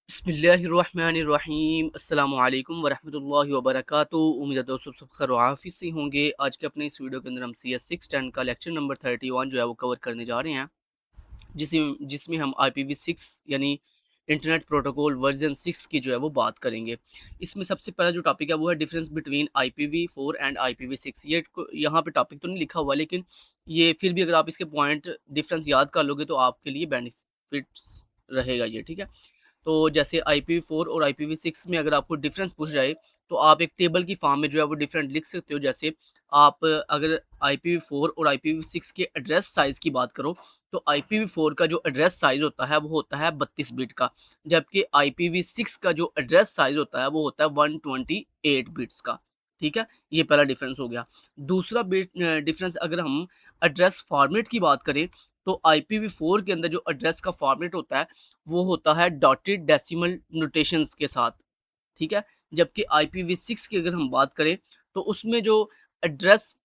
बिस्मिल्लाहिर्रहमानिर्रहीम अस्सलामुअलैकुम वरहमतुल्लाहि वबरकातुहू। उम्मीद है दोस्तों सब खैर आफियत से होंगे। आज के अपने इस वीडियो के अंदर हम CS610 का लेक्चर नंबर 31 जो है वो कवर करने जा रहे हैं, जिसमें हम IPv6 यानी इंटरनेट प्रोटोकॉल वर्जन 6 की जो है वो बात करेंगे। इसमें सबसे पहला जो टॉपिक है वो है difference between IPv4 and IPv6। ये यहाँ पे टॉपिक तो नहीं लिखा हुआ, लेकिन ये फिर भी अगर आप इसके पॉइंट डिफरेंस याद कर लोगे तो आपके लिए बेनिफिट रहेगा ये, ठीक है। तो जैसे IPv4 और IPv6 में अगर आपको डिफरेंस पूछ जाए तो आप एक टेबल की फॉर्म में जो है वो डिफरेंट लिख सकते हो। जैसे आप अगर IPv4 और IPv6 के एड्रेस साइज़ की बात करो तो IPv4 का जो एड्रेस साइज़ होता है वो होता है 32 बिट का, जबकि IPv6 का जो एड्रेस साइज़ होता है वो होता है 128 बिट्स का। ठीक है, ये पहला डिफरेंस हो गया। दूसरा डिफरेंस अगर हम एड्रेस फॉर्मेट की बात करें तो IPv4 के अंदर जो एड्रेस का फॉर्मेट होता है वो होता है डॉटेड डेसिमल नोटेशंस के साथ, ठीक है? जबकि IPv6 की अगर हम बात करें तो उसमें जो एड्रेस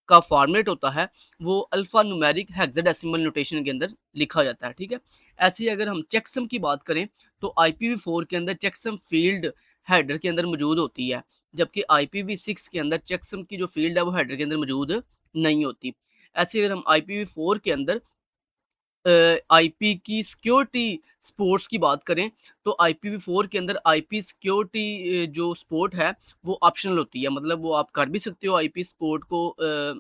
का फॉर्मेट होता है वो अल्फ़ा न्यूमेरिक हेक्साडेसिमल नोटेशन के अंदर लिखा जाता है, ठीक है? ऐसे ही अगर हम चेकसम की बात करें तो IPv4 के अंदर चेकसम फ़ील्ड हेडर के अंदर मौजूद होती है, जबकि IPv6 के अंदर चेकसम की जो फ़ील्ड है वो हेडर के अंदर मौजूद नहीं होती। ऐसे ही अगर हम IPv4 के अंदर आईपी की सिक्योरिटी सपोर्ट्स की बात करें तो IPv4 के अंदर आईपी सिक्योरिटी जो सपोर्ट है वो ऑप्शनल होती है। मतलब वो आप कर भी सकते हो आईपी सपोर्ट को,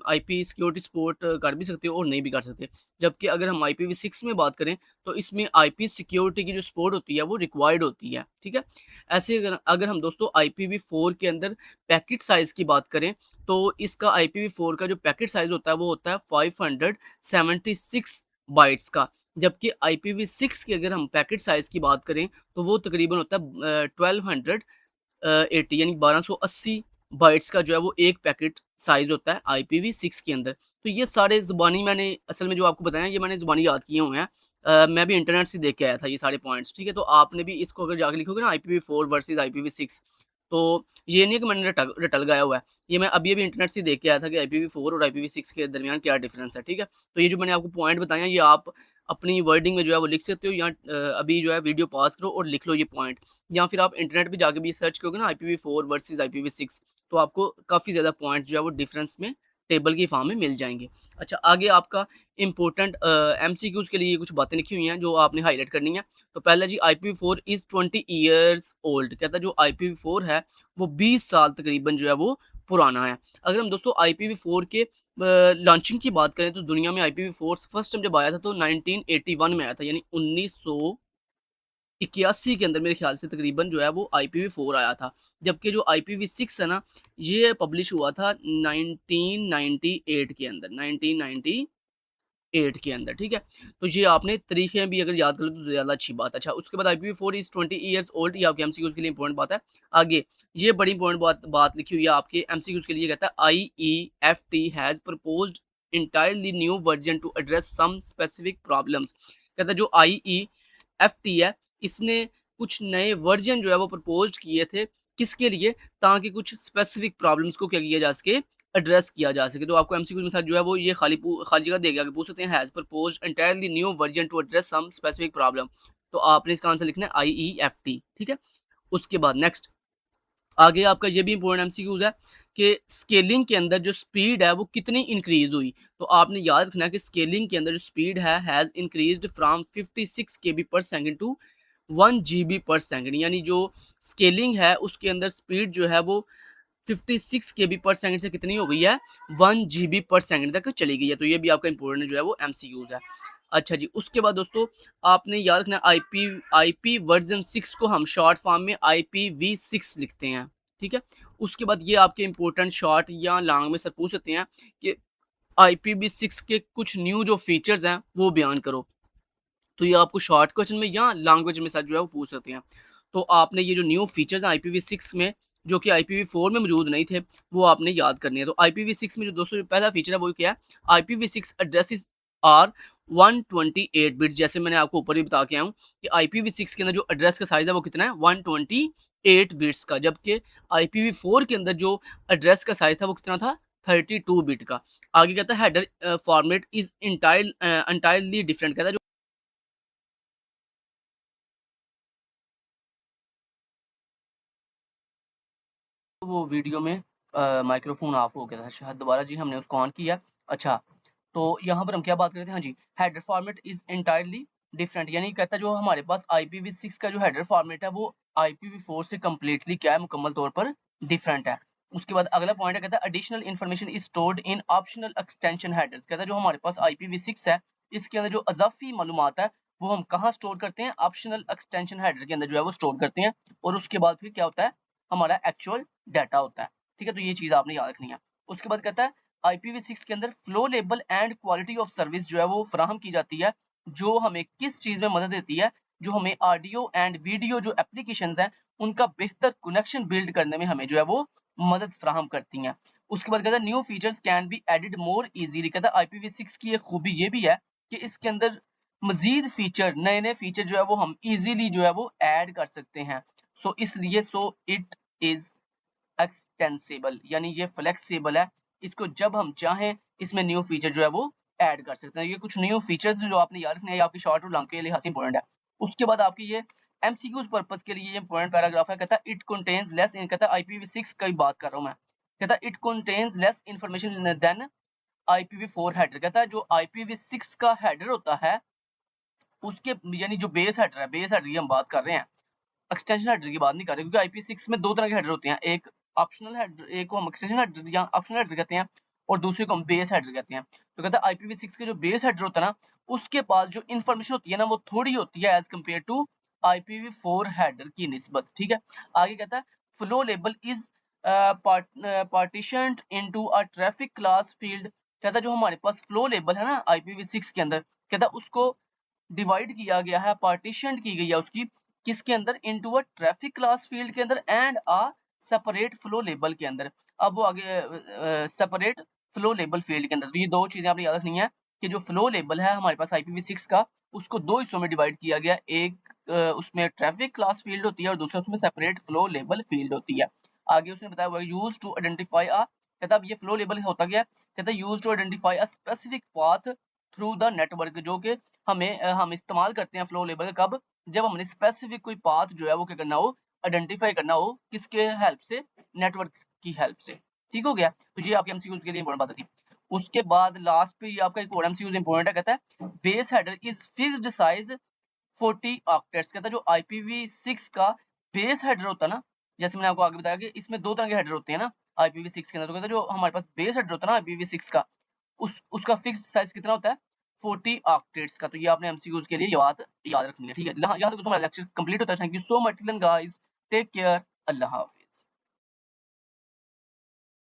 आईपी सिक्योरिटी सपोर्ट कर भी सकते हो और नहीं भी कर सकते। जबकि अगर हम IPv6 में बात करें तो इसमें आईपी सिक्योरिटी की जो सपोर्ट होती है वो रिक्वायर्ड होती है, ठीक है। ऐसे अगर अगर हम दोस्तों IPv4 के अंदर पैकेट साइज़ की बात करें तो इसका IPv4 का जो पैकेट साइज़ होता है वो होता है 576 बाइट्स का, जबकि IPv6 की अगर हम पैकेट साइज़ की बात करें तो वो तकरीबन होता है 1280 यानी 1280 बाइट्स का जो है वो एक पैकेट साइज़ होता है IPv6 के अंदर। तो ये सारे ज़ुबानी मैंने असल में जो आपको बताया ये मैंने ज़ुबानी याद किए हुए हैं। मैं भी इंटरनेट से देख के आया था ये सारे पॉइंट्स, ठीक है? तो आपने भी इसको अगर जाके लिखोगे ना IPv4 वर्सेस IPv6 तो ये नहीं है कि मैंने रटल रटल गया हुआ है। ये मैं अभी-अभी इंटरनेट से देख के आया था कि IPv4 और IPv6 के दरमियान क्या डिफरेंस है, ठीक है? तो ये जो मैंने आपको पॉइंट बताए हैं ये आप अपनी वर्डिंग में जो है वो लिख सकते हो, या अभी जो है वीडियो पॉज़ करो और लिख लो ये पॉइंट, या फिर आप इंटरनेट पे जाके भी सर्च करोगे ना IPv4 वर्सेस IPv6 तो आपको काफ़ी ज़्यादा पॉइंट जो है वो डिफरेंस में टेबल की फॉर्म में मिल जाएँगे। अच्छा, आगे आपका इम्पोर्टेंट MCQs के लिए कुछ बातें लिखी हुई हैं जो आपने हाइलाइट करनी है। तो पहला जी, IPv4 इज़ 20 ईयर्स ओल्ड, कहता है जो IPv4 है वो 20 साल तकरीबन जो है वो पुराना है। अगर हम दोस्तों IPv4 के लॉन्चिंग की बात करें तो दुनिया में IPv4 फर्स्ट टाइम जब आया था तो 1981 में आया था, यानी 1981 के अंदर मेरे ख्याल से तकरीबन जो है वो IPv4 आया था। जबकि जो IPv6 है ना ये पब्लिश हुआ था 1998 के अंदर, 1998 के अंदर, ठीक है? तो ये आपने तारीखें भी अगर याद कर लो तो ज़्यादा अच्छी बात है। अच्छा, उसके बाद IPv4 इज़ 20 इयर्स ओल्ड, ये आपके एमसीक्यूज़ के लिए इम्पोर्टेंट बात है। आगे ये बड़ी इम्पोर्टेंट बात बात लिखी हुई है आपके एमसीक्यूज़ के लिए, कहता है IEFT has proposed entirely new version to address some specific problems. कहता है जो IEFT है इसने कुछ नए वर्जन जो है वो प्रपोज्ड किए थे, किसके लिए? ताकि कुछ स्पेसिफिक प्रॉब्लम्स को क्या किया जा सके, एड्रेस किया जा सके। तो आपको एमसीक्यू में साथ जो है वो ये खाली जगह देगा कि पूछ सकते हैं has proposed entirely new version to address some specific problem. तो आपने इसका आंसर लिखना है IEFT, ठीक है? उसके बाद नेक्स्ट आगे आपका ये भी इम्पोर्टेंट एमसीक्यूज़ है कि स्केलिंग के अंदर जो स्पीड है वो कितनी इंक्रीज़ हुई। तो आपने याद रखना है कि स्केलिंग के अंदर जो स्पीड है हैज़ इंक्रीज़्ड फ्रॉम 56 केबी पर सेकंड टू 1 जीबी पर सेकंड, यानी जो स्केलिंग है उसके अंदर स्पीड जो है वो 56 केबी पर सेकंड से कितनी हो गई है, 1 जीबी पर सेकंड तक चली गई है। तो ये भी आपका इंपॉर्टेंट जो है वो एमसीक्यूज़ है। अच्छा जी, उसके बाद दोस्तों आपने याद रखना है आईपी वर्जन 6 को हम शॉर्ट फॉर्म में IPv6 लिखते हैं, ठीक है? उसके बाद ये आपके इंपॉर्टेंट शॉर्ट या लॉन्ग में सर पूछ सकते हैं कि IPv6 के कुछ न्यू जो फीचर्स हैं वो बयान करो। तो ये आपको शॉर्ट क्वेश्चन में या लॉन्ग क्वेश्चन में सर जो है वो पूछ सकते हैं। तो आपने ये जो न्यू फीचर्स हैं IPv6 में जो कि IPv4 में मौजूद नहीं थे, वो आपने याद करने हैं। तो IPv6 में जो दोस्तों जो पहला फीचर है वो क्या है? IPv6 एड्रेसेस आर 128 बिट, जैसे मैंने आपको ऊपर ही बता के आया हूँ कि IPv6 के अंदर जो एड्रेस का साइज़ है वो कितना है? 128 बिट्स का, जबकि IPv4 के अंदर जो एड्रेस का साइज़ था वो कितना था? 32 बिट का। आगे कहता है header format is entirely different, कहता है वो वीडियो में माइक्रोफोन ऑफ हो गया था शायद, दोबारा जी हमने उसको ऑन किया। अच्छा, तो यहाँ पर हम क्या बात कर रहे थे? हाँ जी, header format is entirely different, यानी कहता है जो हमारे पास IPv6 का जो हेडर फॉर्मेट है वो IPv4 से कम्प्लीटली क्या है, मुकम्मल तौर पर डिफरेंट है। उसके बाद अगला पॉइंट है, कहता है additional information is stored in optional extension headers. कहता है जो हमारे पास IPv6 है इसके अंदर जो अजाफी मालूमात है वो हम कहाँ स्टोर करते हैं? ऑप्शनल एक्सटेंशन हेडर के अंदर जो है वो स्टोर करते हैं, और उसके बाद फिर क्या होता है, हमारा एक्चुअल डाटा होता है। ठीक है, तो ये चीज आपने याद रखनी है। उसके बाद कहता है IPv6 के अंदर flow label and quality of service जो है वो फराहम की जाती है, जो हमें किस चीज में मदद देती है? जो हमें ऑडियो एंड वीडियो जो एप्लीकेशंस हैं उनका बेहतर कनेक्शन बिल्ड करने में हमें जो है वो मदद फराहम करती हैं। उसके बाद कहता है new features can be added more easily. कहता है IPv6 की एक खूबी ये भी है कि इसके अंदर मजीद फीचर, नए नए फीचर जो है वो हम इजीली जो है वो ऐड कर सकते हैं। सो इसलिए इट इज एक्सटेंसिबल, यानी ये फ्लेक्सिबल है, इसको जब हम चाहें इसमें न्यू फीचर जो है वो ऐड कर सकते हैं। ये कुछ न्यू फीचर्स जो आपने याद रखने हैं, आपकी शॉर्ट और लॉन्ग के लिहाज से इंपॉर्टेंट है। उसके बाद आपकी ये MCQs पर्पस के लिए ये इंपॉर्टेंट पैराग्राफ है, कहता है इट कंटेन्स लेस, कहता है IPv6 की बात कर रहा हूं मैं, कहता है it contains less information than IPv4 header. कहता है जो IPv6 का हेडर होता है उसके, यानी जो बेस हेडर है, बेस हेडर की हम बात कर रहे हैं, एक्सटेंशन हेडर की बात नहीं कर रहे, क्योंकि IPv6 में दो तरह के हेडर होते हैं, एक ऑप्शनल हेडर, एक को हम एक्सटेंशन हेडर या ऑप्शनल हेडर कहते हैं, और दूसरे को हम बेस हेडर कहते हैं। तो कहता है IPv6 के जो बेस हेडर होता है ना, उसके पास जो इन्फॉर्मेशन होती है ना वो थोड़ी होती है as compare to IPv4 header की निस्बत। ठीक है, आगे कहता है flow label is partitioned into a traffic class field. कहता है जो हमारे पास फ्लो लेबल है ना IPv6 के अंदर, कहता है उसको डिवाइड किया गया है, पार्टीशन की गई है उसकी, किसके अंदर? Into a traffic class field के अंदर and a separate flow label के अंदर। अब वो आगे सेपरेट फ्लो लेबल फील्ड के अंदर, तो ये दो चीजें आपने याद रखनी है कि जो फ्लो लेबल है हमारे पास IPv6 का, उसको दो हिस्सों में डिवाइड किया गया, एक उसमें ट्रैफिक क्लास फील्ड होती है और दूसरा उसमें सेपरेट फ्लो लेबल फील्ड होती है। आगे उसने बताया हुआ यूज टू आइडेंटिफाई अ, कहता अब ये फ्लो लेबल होता गया, कहता use to identify a specific path through the network, जो कि हम इस्तेमाल करते हैं फ्लो लेबल कब? जब हमने स्पेसिफिक कोई पाथ जो है वो क्या करना हो, आइडेंटिफाई करना हो, किसके हेल्प से? नेटवर्क की हेल्प से। ठीक हो गया, तो ये आपके MCQs के लिए इंपॉर्टेंट बात थी। उसके बाद लास्ट पे ये आपका एक और MCQs इंपॉर्टेंट है, कहता है base header is fixed size 40 octets. कहता है जो IPv6 का बेस हेडर होता है ना, जैसे मैंने आपको आगे बताया कि इसमें दो तरह के हेडर होते हैं ना IPv6 के अंदर, तो कहता है जो हमारे पास बेस हेडर होता है ना IPv6 का, उसका फिक्स्ड साइज कितना होता है? 40 ऑक्टेट्स का। तो ये आपने MCQs के लिए याद रखनी है। ठीक है, यहाँ तक हमारा लेक्चर कंप्लीट होता है। Thank you so much guys, take care, अल्लाह हाफिज़।